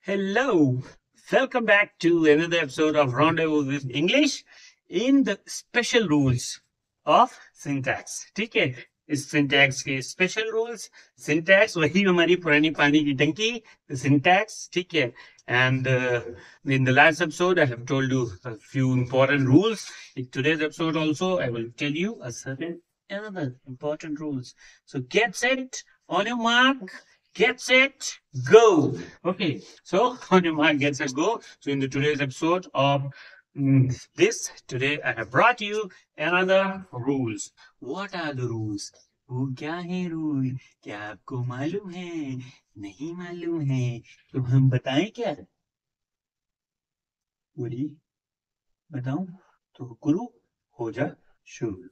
Hello, welcome back to another episode of Rendezvous with English in the special rules of syntax. ठीक है, इस syntax के special rules, syntax वही हमारी पुरानी पानी की टंकी, the syntax, ठीक है. And in the last episode, I have told you a few important rules. In today's episode also, I will tell you a certain another important rules. So get set, on your mark, get set, go. Okay, so on your mark, get set, go. So in the today's episode of today I have brought you another rules. What are the rules? वो क्या है rule? क्या आपको मालूम है? नहीं मालूम है तो हम बताएं क्या? बोलिए, बताऊं? तो गुरु हो जा शुरू.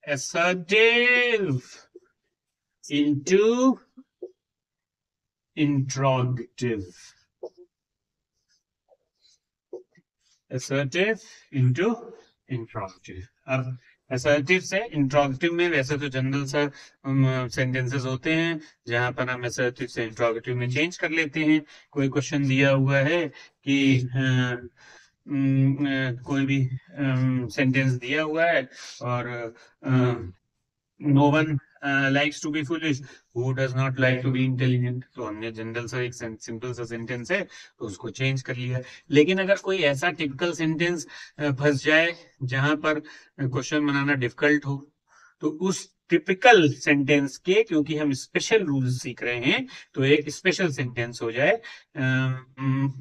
Assertive into interrogative. Assertive into interrogative. अब assertive से interrogative में वैसे तो जनरल सा sentences होते हैं जहां पर हम assertive से interrogative में change कर लेते हैं. कोई क्वेश्चन दिया हुआ है कि कोई भी सेंटेंस दिया हुआ है और no one likes to be foolish, who does not like to be intelligent. तो हमने जनरल सा एक सिंपल सा सेंटेंस है तो उसको चेंज कर लिया. लेकिन अगर कोई ऐसा टिपिकल सेंटेंस फंस जाए जहां पर क्वेश्चन बनाना डिफिकल्ट हो, तो उस टिपिकल सेंटेंस के, क्योंकि हम स्पेशल रूल्स सीख रहे हैं, तो एक स्पेशल सेंटेंस हो जाए.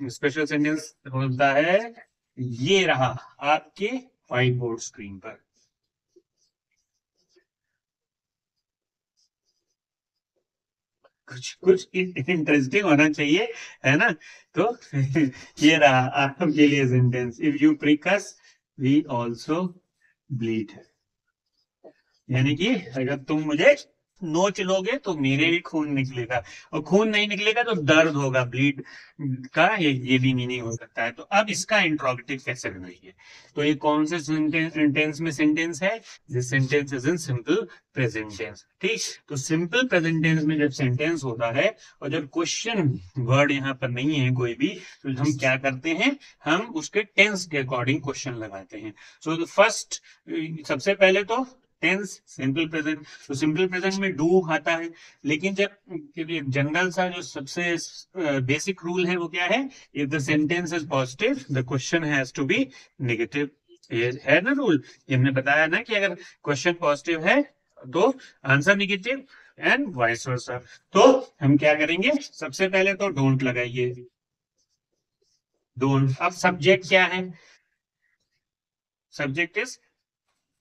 स्पेशल सेंटेंस होता है ये रहा आपके व्हाइट बोर्ड स्क्रीन पर. कुछ कुछ इंटरेस्टिंग होना चाहिए, है ना? तो ये रहा आपके लिए sentence. If you prick us we also bleed. यानी कि अगर तुम मुझे नोच लोगे तो मेरे भी खून निकलेगा, और खून नहीं निकलेगा तो दर्द होगा. ब्लीड का ये भी मीनिंग हो सकता है. तो अब इसका इंट्रोगेटिव कैसे बनाइए? तो ये कौन से टेंस में सेंटेंस है? This sentence is in simple present tense. ठीक, तो सिंपल प्रेजेंट टेंस में जब सेंटेंस होता है और जब क्वेश्चन वर्ड यहाँ पर नहीं है कोई भी, तो हम क्या करते हैं? हम उसके टेंस के अकॉर्डिंग क्वेश्चन लगाते हैं. सो द फर्स्ट, सबसे पहले तो टेंस सिंपल प्रेजेंट. तो सिंपल प्रेजेंट में डू आता है. लेकिन जब जनरल सा जो सबसे बेसिक रूल है वो क्या है? If the sentence is positive the question has to be negative. ये है ना रूल. ये हमने बताया ना कि अगर क्वेश्चन पॉजिटिव है तो answer negative and vice versa. तो हम क्या करेंगे? सबसे पहले तो डोंट लगाइए. डोंट. अब सब्जेक्ट क्या है? सब्जेक्ट इज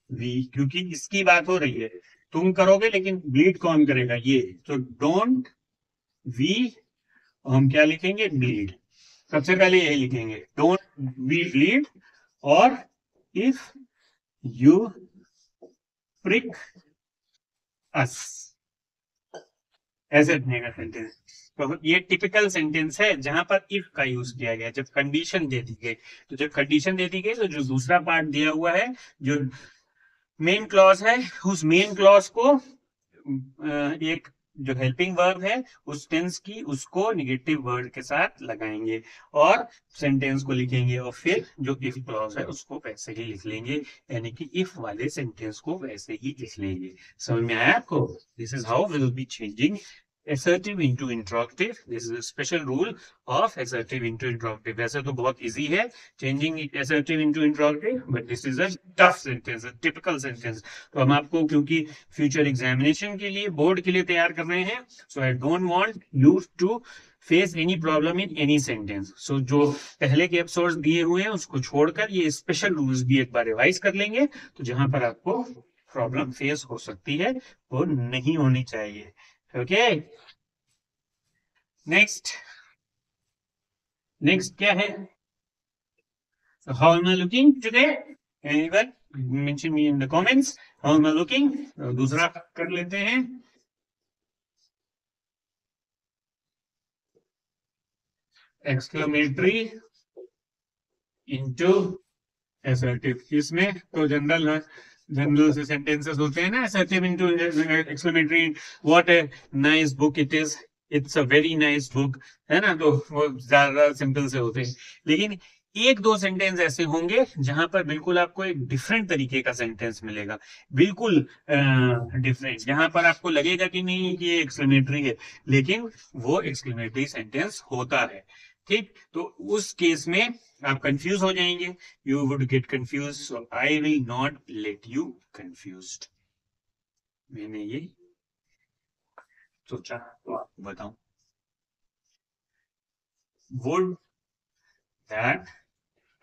वी, क्योंकि इसकी बात हो रही है. तुम करोगे लेकिन ब्लीड कौन करेगा? ये. तो डोंट वी, हम क्या लिखेंगे? ब्लीड. सबसे पहले यही लिखेंगे, डोंट वी ब्लीड. और इफ यू प्रिक अस, ऐसे बनेगा सेंटेंस. तो ये टिपिकल सेंटेंस है जहां पर इफ का यूज किया गया जब कंडीशन दे दी गई. तो जब कंडीशन दे दी गई तो जो दूसरा पार्ट दिया हुआ है, जो मेन क्लॉज है, उस मेन क्लॉज को एक जो हेल्पिंग वर्ब है उस टेंस की, उसको नेगेटिव वर्ड के साथ लगाएंगे और सेंटेंस को लिखेंगे. और फिर जो इफ क्लॉज है उसको वैसे ही लिख लेंगे, यानी कि इफ वाले सेंटेंस को वैसे ही लिख लेंगे. समझ में आया आपको? This is how we will be changing assertive into interrogative. This is a special rule of assertive into interrogative. वैसे तो बहुत easy है changing assertive into interrogative, but this is a tough sentence, a typical sentence. तो हम आपको क्योंकि future examination के लिए, board के लिए तैयार कर रहे हैं, so I don't want you to face any problem in any sentence. So जो पहले के एपिसोड्स दिए हुए हैं उसको छोड़कर ये स्पेशल रूल्स भी एक बार रिवाइज कर लेंगे, तो जहां पर आपको प्रॉब्लम फेस हो सकती है वो नहीं होनी चाहिए. Okay. Next क्या है? So how am I looking today? Anyone mention me in the comments. How am I looking? दूसरा कर लेते हैं. Exclamatory into assertive. इसमें तो जनरल जनरल से सेंटेंसेस होते हैं ना, assertive into exclamatory, what a nice book it is, it's a very nice book, है ना, तो वो ज्यादा सिंपल से होते हैं। लेकिन एक दो सेंटेंस ऐसे होंगे जहां पर बिल्कुल आपको एक डिफरेंट तरीके का सेंटेंस मिलेगा, बिल्कुल डिफरेंट, जहां पर आपको लगेगा कि नहीं कि ये एक्सक्लेमेटरी है, लेकिन वो एक्सक्लेमेटरी सेंटेंस होता है। ठीक, तो उस केस में आप कंफ्यूज हो जाएंगे, you would get confused, so I will not let you confused। मैंने ये सोचा तो आपको बताऊं। would that,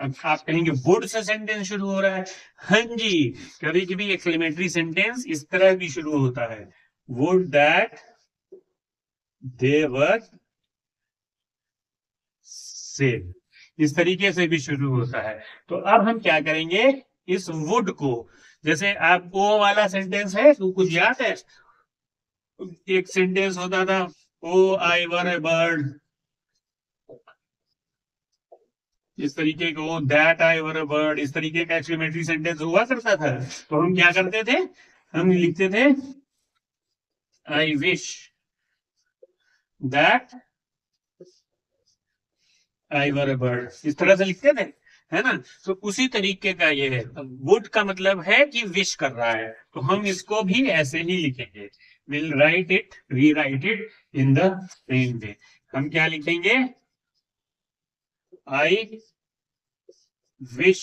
अब आप कहेंगे would से सेंटेंस शुरू हो रहा है, हाँ जी, कभी कभी एक्सक्लेमेटरी सेंटेंस इस तरह भी शुरू होता है, would that they were safe, इस तरीके से भी शुरू होता है। तो अब हम क्या करेंगे, इस वुड को, जैसे आप ओ वाला सेंटेंस है तो कुछ याद है, एक सेंटेंस होता था, ओ आई वर ए बर्ड, इस तरीके को, that I were A bird, इस तरीके का एक्सक्लेमेटरी सेंटेंस हुआ करता था। तो हम क्या करते थे, हम लिखते थे I wish that I were A bird, इस तरह से लिखते थे, है ना। तो उसी तरीके का ये है, वुड का मतलब है कि विश कर रहा है, तो हम इसको भी ऐसे ही लिखेंगे, विल राइट इट, री right it in the same way. हम क्या लिखेंगे, आई विश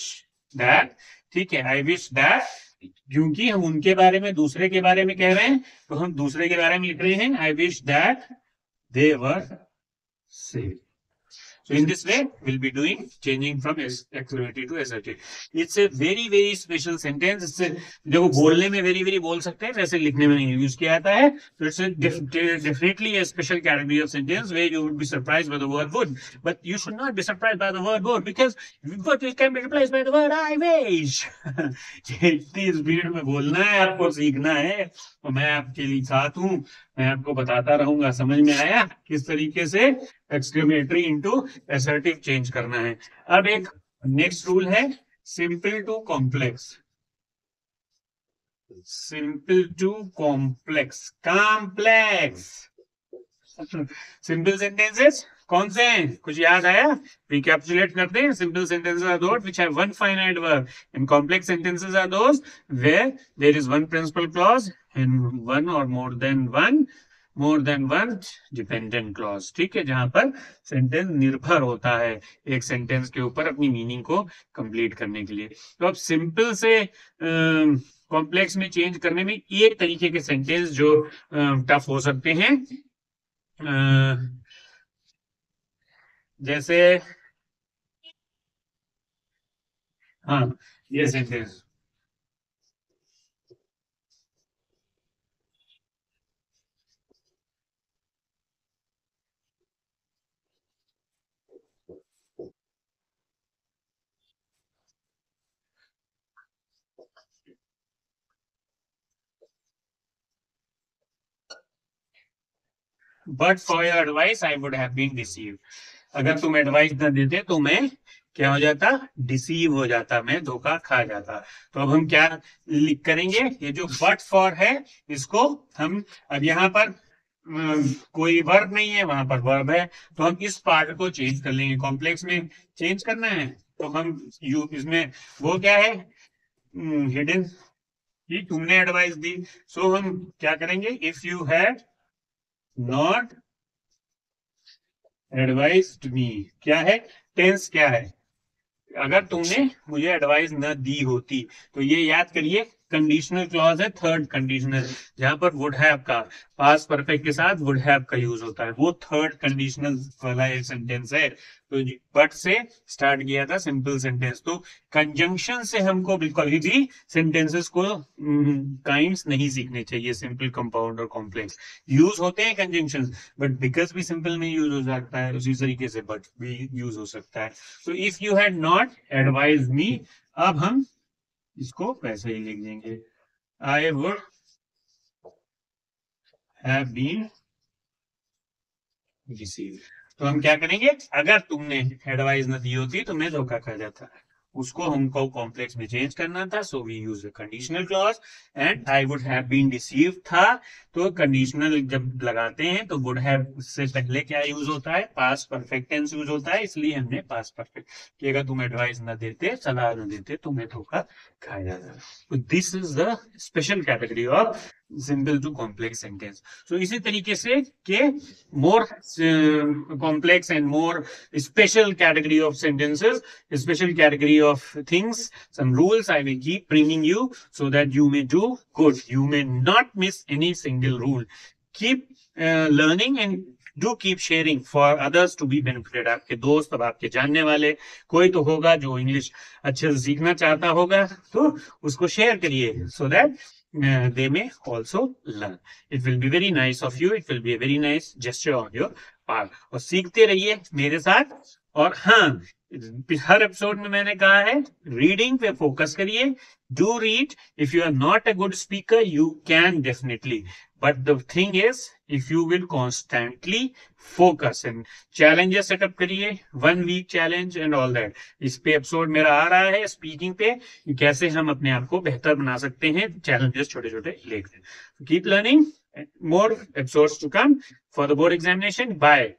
दैट, ठीक है, आई विश दैट, क्योंकि हम उनके बारे में, दूसरे के बारे में कह रहे हैं, तो हम दूसरे के बारे में लिख रहे हैं, I wish that they were safe. So in this way, we'll be doing changing from exclamative to assertive. It's a very very special sentence. इससे देखो बोलने में very very बोल सकते हैं, वैसे लिखने में नहीं यूज किया जाता है। So it's a definitely a special category of sentence where you would be surprised by the word would, but you should not be surprised by the word would because would can be replaced by the word I wish। इतनी speed में बोलना है, आपको सीखना है, तो मैं आपके लिए साथ हूँ, मैं आपको बताता रहूंगा। समझ में आया किस तरीके से एक्सक्लेमेटरी इनटू असर्टिव चेंज करना है। अब एक नेक्स्ट रूल है, simple to complex, simple to complex, complex simple sentences कौन से हैं, कुछ याद आया, रिकैप्चुलेट करते हैं। Simple sentences are those which have one finite verb and complex sentences are those where there is one principal clause and one or more than one dependent clause. ठीक है, जहां पर सेंटेंस निर्भर होता है एक सेंटेंस के ऊपर अपनी मीनिंग को कंप्लीट करने के लिए। तो अब सिंपल से कॉम्प्लेक्स में चेंज करने में ये तरीके के सेंटेंस जो टफ हो सकते हैं, जैसे हाँ ये sentence, but for your advice I would have been deceived, अगर तुम एडवाइस न देते तो मैं क्या हो जाता, डिसीव हो जाता, मैं धोखा खा जाता। तो अब हम क्या लिख करेंगे, ये जो बट फॉर है इसको हम, अब यहाँ पर कोई वर्ब नहीं है, वहां पर वर्ब है, तो हम इस पार्ट को चेंज कर लेंगे, कॉम्प्लेक्स में चेंज करना है तो हम यू इसमें वो क्या है हिडन, कि तुमने एडवाइस दी, सो हम क्या करेंगे, if you had not advised me, क्या है, टेंस क्या है, अगर तुमने मुझे एडवाइस न दी होती, तो ये याद करिए कंडीशनल क्लॉज है, थर्ड कंडीशनल, जहां पर वुड हैव का पास्ट परफेक्ट के साथ वुड हैव का यूज होता है, वो थर्ड कंडीशनल वाला एक सेंटेंस है। तो बट से स्टार्ट किया था सिंपल सेंटेंस, तो कंजंक्शन से हमको कभी भी सेंटेंसेस को काइंड्स नहीं सीखने चाहिए, सिंपल, कंपाउंड और कॉम्प्लेक्स यूज होते हैं कंजंक्शन, बट बिकॉज भी सिंपल में यूज हो सकता है, उसी तरीके से बट भी यूज हो सकता है। तो if you had not advise me, अब हम इसको वैसे ही लिख देंगे, I would have been deceived. तो हम क्या करेंगे, अगर तुमने एडवाइस न दी होती तो मैं धोखा खा जाता। उसको हमको कॉम्प्लेक्स में चेंज करना था, so we use a conditional clause and I would have been deceived था। तो कंडीशनल जब लगाते हैं तो वुड हैव से पहले क्या यूज होता है, पास्ट परफेक्ट टेंस यूज होता है, इसलिए हमने पास्ट परफेक्ट कि अगर तुम एडवाइस ना देते, सलाह ना देते, तुम्हें धोखा खाया जाता। तो this is the special category of simple to complex sentence. So इसी तरीके से के more complex and more special category of sentences, special category of things, some rules I will keep bringing you so that you may do good. You may not miss any single rule. Keep learning and do keep sharing for others to be benefited. आपके दोस्त, अब आपके जानने वाले कोई तो होगा जो इंग्लिश अच्छे से सीखना चाहता होगा, तो उसको शेयर करिए so that they may also learn. It will be very nice of you. It will be a very nice gesture on your part. और सीखते रहिए मेरे साथ। और हाँ, हर एपिसोड में मैंने कहा है रीडिंग पे फोकस करिए। Do read. If you are not a good speaker you can definitely, but the thing is if you will constantly focus and challenges setup करिए, 1 week challenge and all that. इस पे episode मेरा आ रहा है speaking पे, कैसे हम अपने आप को बेहतर बना सकते हैं, चैलेंजेस छोटे छोटे लेकर। Keep learning, more episodes to come for the board examination. Bye.